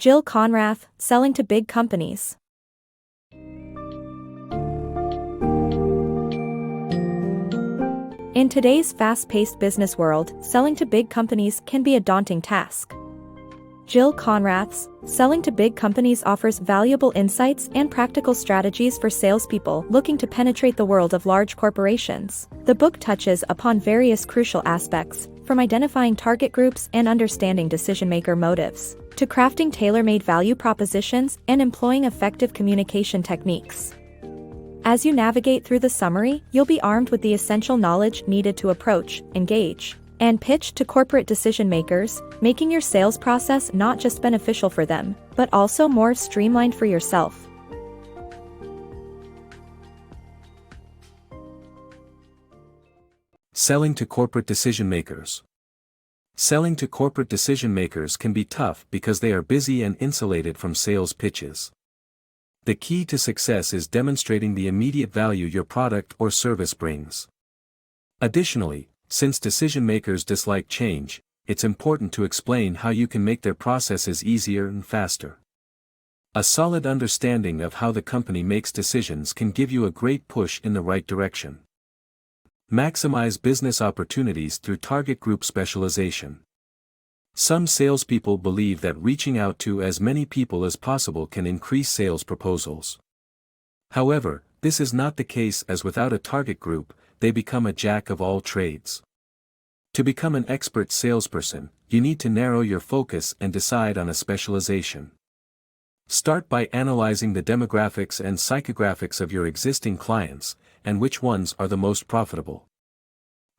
Jill Konrath, selling to big companies. In today's fast-paced business world, selling to big companies can be a daunting task. Jill Konrath's Selling to Big Companies offers valuable insights and practical strategies for salespeople looking to penetrate the world of large corporations. The book touches upon various crucial aspects, from identifying target groups and understanding decision-maker motives, to crafting tailor-made value propositions and employing effective communication techniques. As you navigate through the summary, you'll be armed with the essential knowledge needed to approach, engage, and pitch to corporate decision-makers, making your sales process not just beneficial for them, but also more streamlined for yourself. Selling to corporate decision-makers. Selling to corporate decision-makers can be tough because they are busy and insulated from sales pitches. The key to success is demonstrating the immediate value your product or service brings. Additionally, since decision-makers dislike change, it's important to explain how you can make their processes easier and faster. A solid understanding of how the company makes decisions can give you a great push in the right direction. Maximize business opportunities through target group specialization. Some salespeople believe that reaching out to as many people as possible can increase sales proposals. However, this is not the case, as without a target group, they become a jack of all trades. To become an expert salesperson, you need to narrow your focus and decide on a specialization. Start by analyzing the demographics and psychographics of your existing clients, and which ones are the most profitable.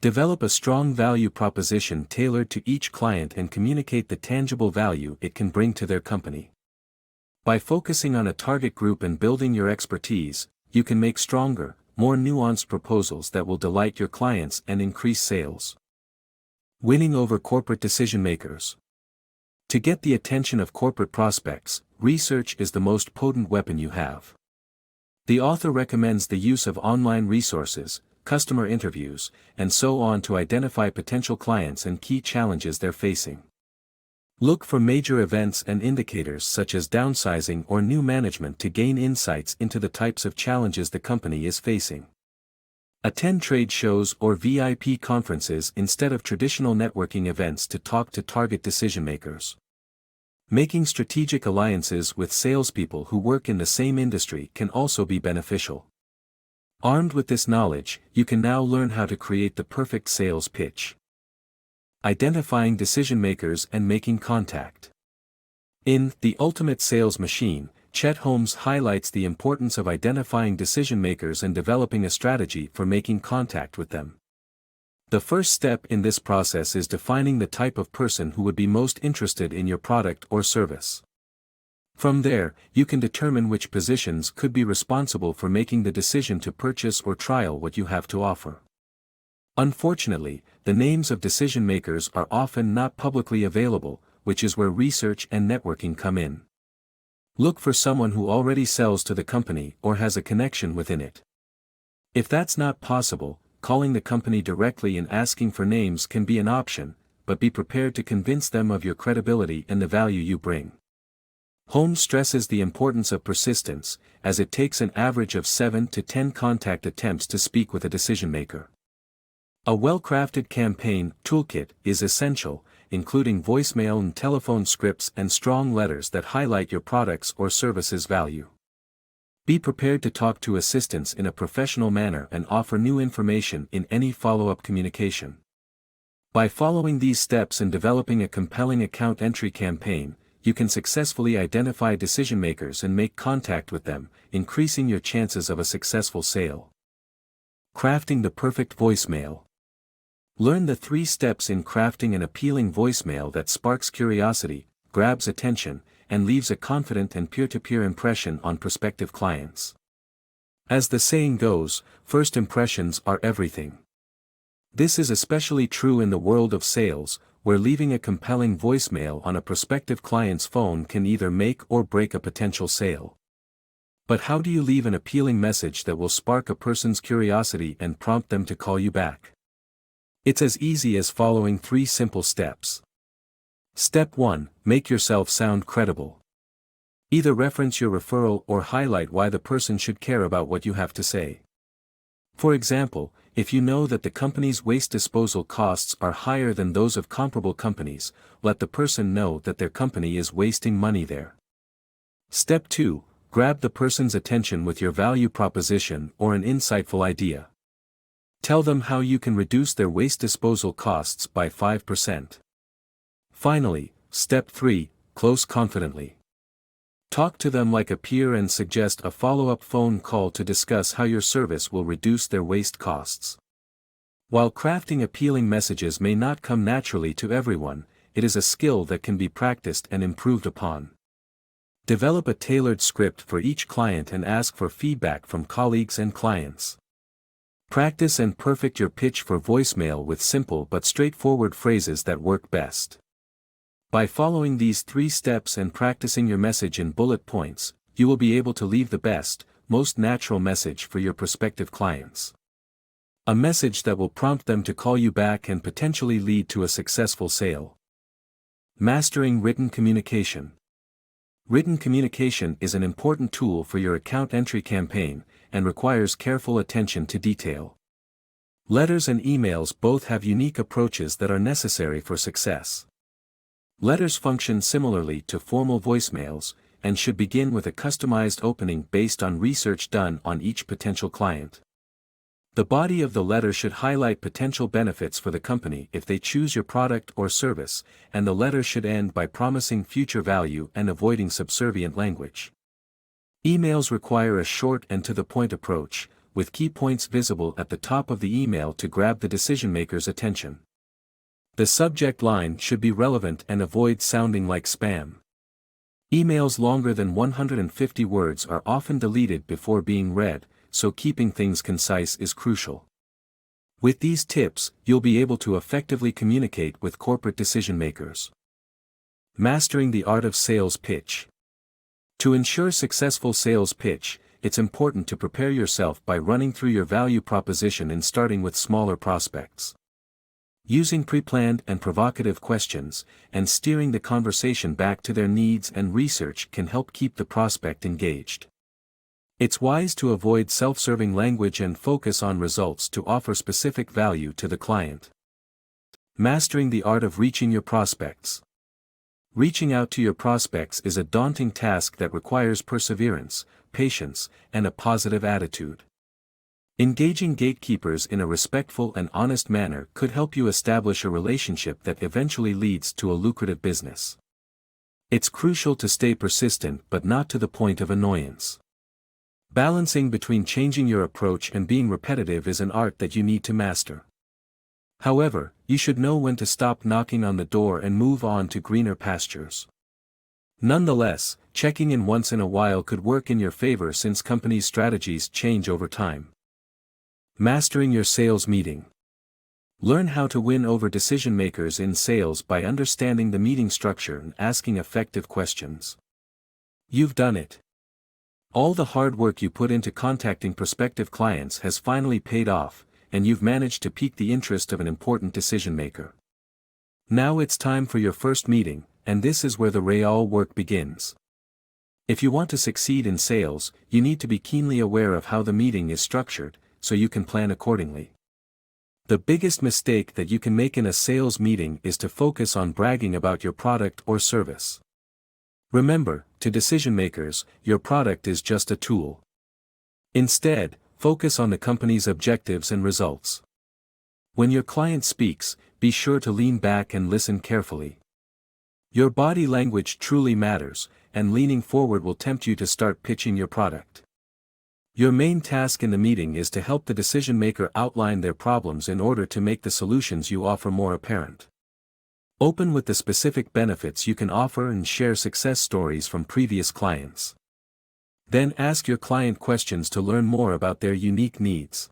Develop a strong value proposition tailored to each client and communicate the tangible value it can bring to their company. By focusing on a target group and building your expertise, you can make stronger, more nuanced proposals that will delight your clients and increase sales. Winning over corporate decision-makers. To get the attention of corporate prospects, research is the most potent weapon you have. The author recommends the use of online resources, customer interviews, and so on to identify potential clients and key challenges they're facing. Look for major events and indicators such as downsizing or new management to gain insights into the types of challenges the company is facing. Attend trade shows or VIP conferences instead of traditional networking events to talk to target decision-makers. Making strategic alliances with salespeople who work in the same industry can also be beneficial. Armed with this knowledge, you can now learn how to create the perfect sales pitch. Identifying decision-makers and making contact. In The Ultimate Sales Machine, Chet Holmes highlights the importance of identifying decision-makers and developing a strategy for making contact with them. The first step in this process is defining the type of person who would be most interested in your product or service. From there, you can determine which positions could be responsible for making the decision to purchase or trial what you have to offer. Unfortunately, the names of decision-makers are often not publicly available, which is where research and networking come in. Look for someone who already sells to the company or has a connection within it. If that's not possible, calling the company directly and asking for names can be an option, but be prepared to convince them of your credibility and the value you bring. Holmes stresses the importance of persistence, as it takes an average of 7 to 10 contact attempts to speak with a decision-maker. A well-crafted campaign toolkit is essential, including voicemail and telephone scripts and strong letters that highlight your products or services' value. Be prepared to talk to assistants in a professional manner and offer new information in any follow-up communication. By following these steps and developing a compelling account entry campaign, you can successfully identify decision-makers and make contact with them, increasing your chances of a successful sale. Crafting the perfect voicemail. Learn the 3 steps in crafting an appealing voicemail that sparks curiosity, grabs attention, and leaves a confident and peer-to-peer impression on prospective clients. As the saying goes, first impressions are everything. This is especially true in the world of sales, where leaving a compelling voicemail on a prospective client's phone can either make or break a potential sale. But how do you leave an appealing message that will spark a person's curiosity and prompt them to call you back? It's as easy as following 3 simple steps. Step 1. Make yourself sound credible. Either reference your referral or highlight why the person should care about what you have to say. For example, if you know that the company's waste disposal costs are higher than those of comparable companies, let the person know that their company is wasting money there. Step 2. Grab the person's attention with your value proposition or an insightful idea. Tell them how you can reduce their waste disposal costs by 5%. Finally, step 3. Close confidently. Talk to them like a peer and suggest a follow-up phone call to discuss how your service will reduce their waste costs. While crafting appealing messages may not come naturally to everyone, it is a skill that can be practiced and improved upon. Develop a tailored script for each client and ask for feedback from colleagues and clients. Practice and perfect your pitch for voicemail with simple but straightforward phrases that work best. By following these 3 steps and practicing your message in bullet points, you will be able to leave the best, most natural message for your prospective clients. A message that will prompt them to call you back and potentially lead to a successful sale. Mastering written communication. Written communication is an important tool for your account entry campaign, and requires careful attention to detail. Letters and emails both have unique approaches that are necessary for success. Letters function similarly to formal voicemails, and should begin with a customized opening based on research done on each potential client. The body of the letter should highlight potential benefits for the company if they choose your product or service, and the letter should end by promising future value and avoiding subservient language. Emails require a short and to-the-point approach, with key points visible at the top of the email to grab the decision-maker's attention. The subject line should be relevant and avoid sounding like spam. Emails longer than 150 words are often deleted before being read, so keeping things concise is crucial. With these tips, you'll be able to effectively communicate with corporate decision-makers. Mastering the art of sales pitch. To ensure successful sales pitch, it's important to prepare yourself by running through your value proposition and starting with smaller prospects. Using pre-planned and provocative questions, and steering the conversation back to their needs and research can help keep the prospect engaged. It's wise to avoid self-serving language and focus on results to offer specific value to the client. Mastering the art of reaching your prospects. Reaching out to your prospects is a daunting task that requires perseverance, patience, and a positive attitude. Engaging gatekeepers in a respectful and honest manner could help you establish a relationship that eventually leads to a lucrative business. It's crucial to stay persistent but not to the point of annoyance. Balancing between changing your approach and being repetitive is an art that you need to master. However, you should know when to stop knocking on the door and move on to greener pastures. Nonetheless, checking in once in a while could work in your favor since companies' strategies change over time. Mastering your sales meeting. Learn how to win over decision-makers in sales by understanding the meeting structure and asking effective questions. You've done it. All the hard work you put into contacting prospective clients has finally paid off, and you've managed to pique the interest of an important decision-maker. Now it's time for your first meeting, and this is where the real work begins. If you want to succeed in sales, you need to be keenly aware of how the meeting is structured, so you can plan accordingly. The biggest mistake that you can make in a sales meeting is to focus on bragging about your product or service. Remember, to decision-makers, your product is just a tool. Instead, focus on the company's objectives and results. When your client speaks, be sure to lean back and listen carefully. Your body language truly matters, and leaning forward will tempt you to start pitching your product. Your main task in the meeting is to help the decision-maker outline their problems in order to make the solutions you offer more apparent. Open with the specific benefits you can offer and share success stories from previous clients. Then ask your client questions to learn more about their unique needs.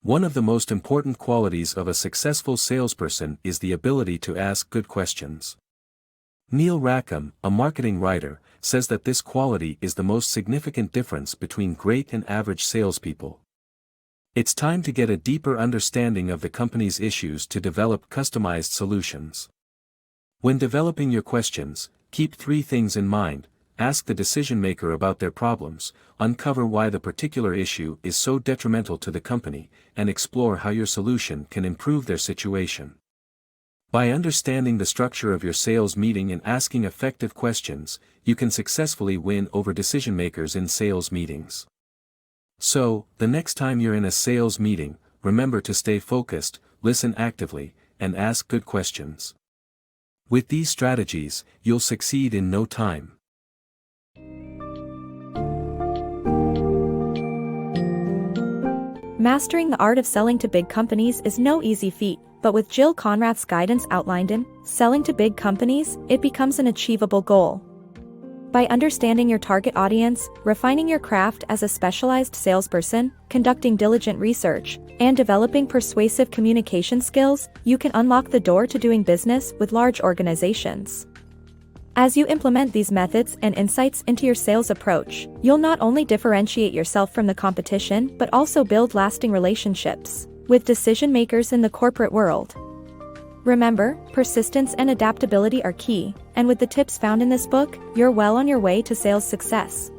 One of the most important qualities of a successful salesperson is the ability to ask good questions. Neil Rackham, a marketing writer, says that this quality is the most significant difference between great and average salespeople. It's time to get a deeper understanding of the company's issues to develop customized solutions. When developing your questions, keep 3 things in mind: ask the decision maker about their problems, uncover why the particular issue is so detrimental to the company, and explore how your solution can improve their situation. By understanding the structure of your sales meeting and asking effective questions, you can successfully win over decision makers in sales meetings. So, the next time you're in a sales meeting, remember to stay focused, listen actively, and ask good questions. With these strategies, you'll succeed in no time. Mastering the art of selling to big companies is no easy feat, but with Jill Konrath's guidance outlined in Selling to Big Companies, it becomes an achievable goal. By understanding your target audience, refining your craft as a specialized salesperson, conducting diligent research, and developing persuasive communication skills, you can unlock the door to doing business with large organizations. As you implement these methods and insights into your sales approach, you'll not only differentiate yourself from the competition but also build lasting relationships with decision makers in the corporate world. Remember, persistence and adaptability are key, and with the tips found in this book, you're well on your way to sales success.